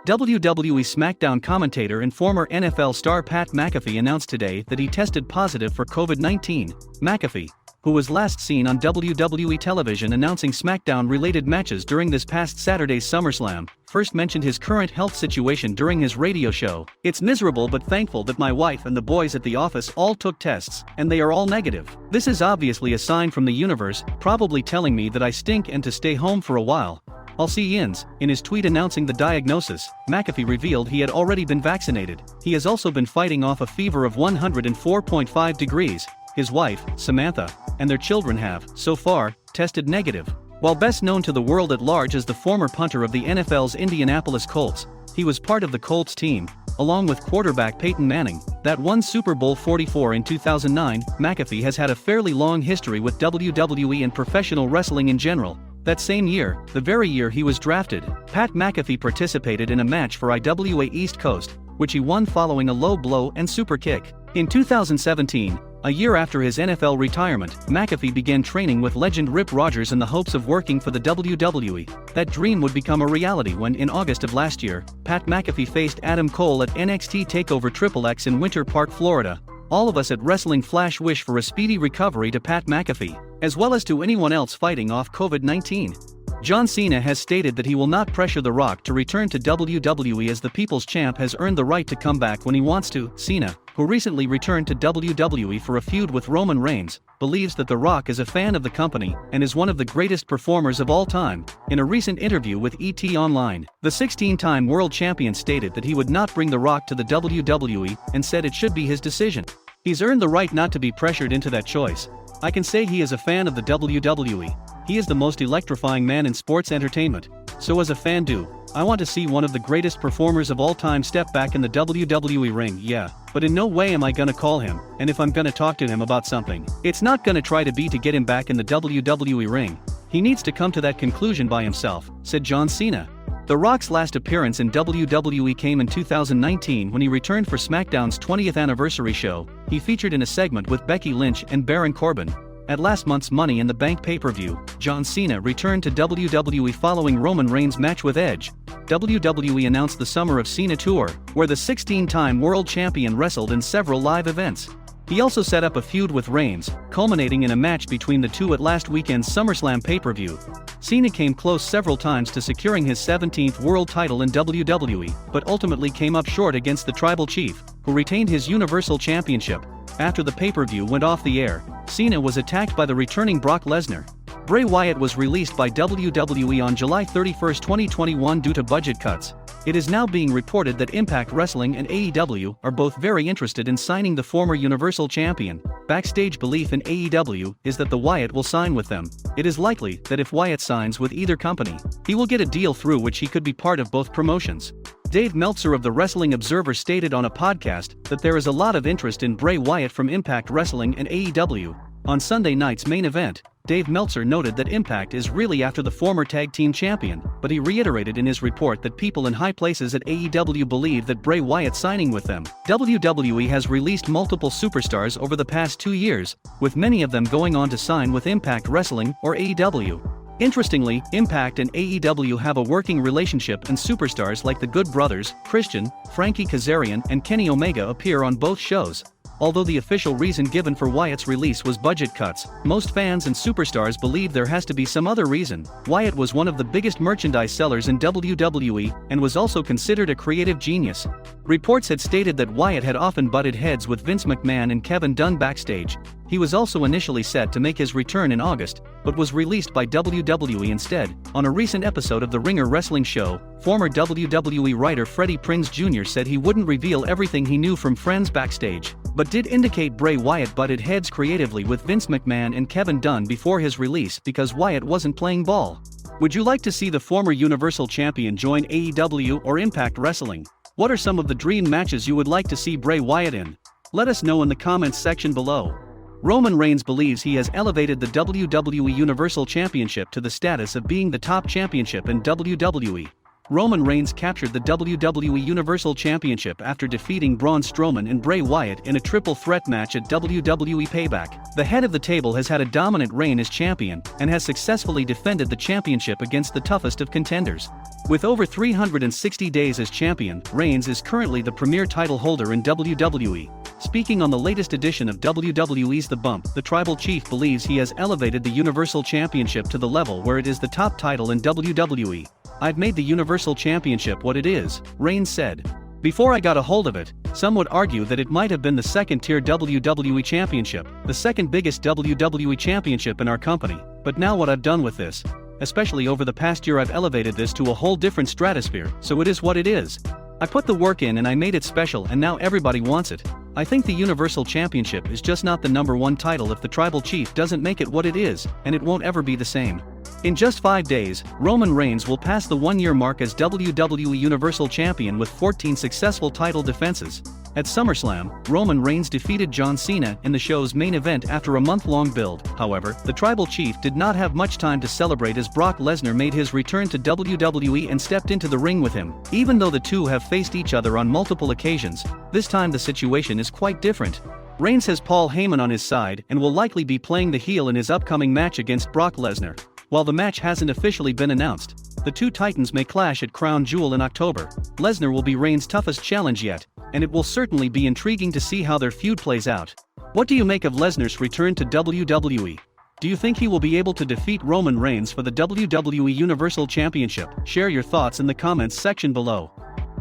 WWE SmackDown commentator and former NFL star Pat McAfee announced today that he tested positive for COVID-19. McAfee, who was last seen on WWE television announcing SmackDown-related matches during this past Saturday's SummerSlam, first mentioned his current health situation during his radio show. "It's miserable but thankful that my wife and the boys at the office all took tests, and they are all negative. This is obviously a sign from the universe, probably telling me that I stink and to stay home for a while. I'll see yins." In his tweet announcing the diagnosis, McAfee revealed he had already been vaccinated. He has also been fighting off a fever of 104.5 degrees. His wife, Samantha, and their children have, so far, tested negative. While best known to the world at large as the former punter of the NFL's Indianapolis Colts, he was part of the Colts team, along with quarterback Peyton Manning, that won Super Bowl 44 in 2009. McAfee has had a fairly long history with WWE and professional wrestling in general. That same year, the very year he was drafted, Pat McAfee participated in a match for IWA East Coast, which he won following a low blow and super kick. In 2017, a year after his NFL retirement, McAfee began training with legend Rip Rogers in the hopes of working for the WWE. That dream would become a reality when, in August of last year, Pat McAfee faced Adam Cole at NXT TakeOver XXX in Winter Park, Florida. All of us at Wrestling Flash wish for a speedy recovery to Pat McAfee, as well as to anyone else fighting off COVID-19. John Cena has stated that he will not pressure The Rock to return to WWE as the People's Champ has earned the right to come back when he wants to. Cena, who recently returned to WWE for a feud with Roman Reigns, believes that The Rock is a fan of the company and is one of the greatest performers of all time. In a recent interview with ET Online, the 16-time world champion stated that he would not bring The Rock to the WWE and said it should be his decision. "He's earned the right not to be pressured into that choice. I can say he is a fan of the WWE. He is the most electrifying man in sports entertainment. So as a fan I want to see one of the greatest performers of all time step back in the WWE ring, yeah. But in no way am I gonna call him, and if I'm gonna talk to him about something, it's not gonna try to be to get him back in the WWE ring. He needs to come to that conclusion by himself," said John Cena. The Rock's last appearance in WWE came in 2019 when he returned for SmackDown's 20th anniversary show. He featured in a segment with Becky Lynch and Baron Corbin. At last month's Money in the Bank pay-per-view, John Cena returned to WWE following Roman Reigns' match with Edge. WWE announced the Summer of Cena tour, where the 16-time world champion wrestled in several live events. He also set up a feud with Reigns, culminating in a match between the two at last weekend's SummerSlam pay-per-view. Cena came close several times to securing his 17th world title in WWE, but ultimately came up short against the Tribal Chief, who retained his Universal Championship. After the pay-per-view went off the air, Cena was attacked by the returning Brock Lesnar. Bray Wyatt was released by WWE on July 31, 2021 due to budget cuts. It is now being reported that Impact Wrestling and AEW are both very interested in signing the former Universal Champion. Backstage belief in AEW is that the Wyatt will sign with them. It is likely that if Wyatt signs with either company, he will get a deal through which he could be part of both promotions. Dave Meltzer of the Wrestling Observer stated on a podcast that there is a lot of interest in Bray Wyatt from Impact Wrestling and AEW. On Sunday night's main event, Dave Meltzer noted that Impact is really after the former tag team champion, but he reiterated in his report that people in high places at AEW believe that Bray Wyatt signing with them. WWE has released multiple superstars over the past 2 years, with many of them going on to sign with Impact Wrestling or AEW. Interestingly, Impact and AEW have a working relationship and superstars like the Good Brothers, Christian, Frankie Kazarian and Kenny Omega appear on both shows. Although the official reason given for Wyatt's release was budget cuts, most fans and superstars believe there has to be some other reason. Wyatt was one of the biggest merchandise sellers in WWE and was also considered a creative genius. Reports had stated that Wyatt had often butted heads with Vince McMahon and Kevin Dunn backstage. He was also initially set to make his return in August, but was released by WWE instead. On a recent episode of The Ringer Wrestling Show, former WWE writer Freddie Prinze Jr. said he wouldn't reveal everything he knew from friends backstage, but did indicate Bray Wyatt butted heads creatively with Vince McMahon and Kevin Dunn before his release because Wyatt wasn't playing ball. Would you like to see the former Universal Champion join AEW or Impact Wrestling? What are some of the dream matches you would like to see Bray Wyatt in? Let us know in the comments section below. Roman Reigns believes he has elevated the WWE Universal Championship to the status of being the top championship in WWE. Roman Reigns captured the WWE Universal Championship after defeating Braun Strowman and Bray Wyatt in a triple threat match at WWE Payback. The head of the table has had a dominant reign as champion and has successfully defended the championship against the toughest of contenders. With over 360 days as champion, Reigns is currently the premier title holder in WWE. Speaking on the latest edition of WWE's The Bump, the Tribal Chief believes he has elevated the Universal Championship to the level where it is the top title in WWE. "I've made the Universal Championship what it is," Reigns said. "Before I got a hold of it, some would argue that it might have been the second-tier WWE Championship, the second biggest WWE Championship in our company, but now what I've done with this, especially over the past year, I've elevated this to a whole different stratosphere, so it is what it is. I put the work in and I made it special and now everybody wants it. I think the Universal Championship is just not the #1 title if the Tribal Chief doesn't make it what it is, and it won't ever be the same." In just 5 days, Roman Reigns will pass the 1-year mark as WWE Universal Champion with 14 successful title defenses. At SummerSlam, Roman Reigns defeated John Cena in the show's main event after a month-long build. However, the Tribal Chief did not have much time to celebrate as Brock Lesnar made his return to WWE and stepped into the ring with him. Even though the two have faced each other on multiple occasions, this time the situation is quite different. Reigns has Paul Heyman on his side and will likely be playing the heel in his upcoming match against Brock Lesnar. While the match hasn't officially been announced, the two titans may clash at Crown Jewel in October. Lesnar will be Reigns' toughest challenge yet, and it will certainly be intriguing to see how their feud plays out. What do you make of Lesnar's return to WWE? Do you think he will be able to defeat Roman Reigns for the WWE Universal Championship? Share your thoughts in the comments section below.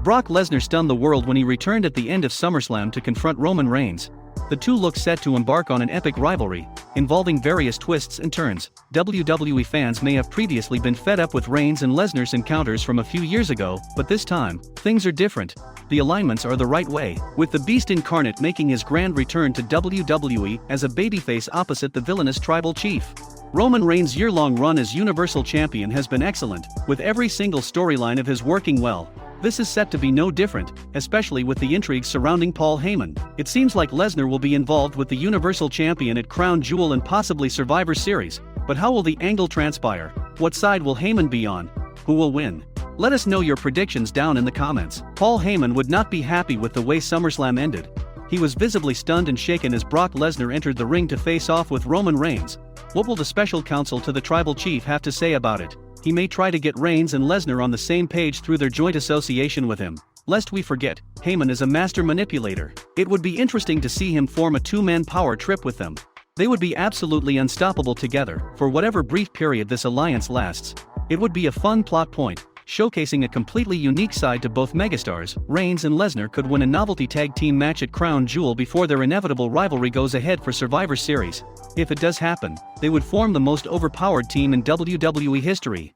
Brock Lesnar stunned the world when he returned at the end of SummerSlam to confront Roman Reigns. The two look set to embark on an epic rivalry, involving various twists and turns. WWE fans may have previously been fed up with Reigns and Lesnar's encounters from a few years ago, but this time, things are different. The alignments are the right way, with the Beast incarnate making his grand return to WWE as a babyface opposite the villainous Tribal Chief. Roman Reigns' year-long run as Universal Champion has been excellent, with every single storyline of his working well. This is set to be no different, especially with the intrigue surrounding Paul Heyman. It seems like Lesnar will be involved with the Universal Champion at Crown Jewel and possibly Survivor Series, but how will the angle transpire? What side will Heyman be on? Who will win? Let us know your predictions down in the comments. Paul Heyman would not be happy with the way SummerSlam ended. He was visibly stunned and shaken as Brock Lesnar entered the ring to face off with Roman Reigns. What will the special counsel to the Tribal Chief have to say about it? He may try to get Reigns and Lesnar on the same page through their joint association with him. Lest we forget, Heyman is a master manipulator. It would be interesting to see him form a two-man power trip with them. They would be absolutely unstoppable together, for whatever brief period this alliance lasts. It would be a fun plot point, showcasing a completely unique side to both megastars. Reigns and Lesnar could win a novelty tag team match at Crown Jewel before their inevitable rivalry goes ahead for Survivor Series. If it does happen, they would form the most overpowered team in WWE history.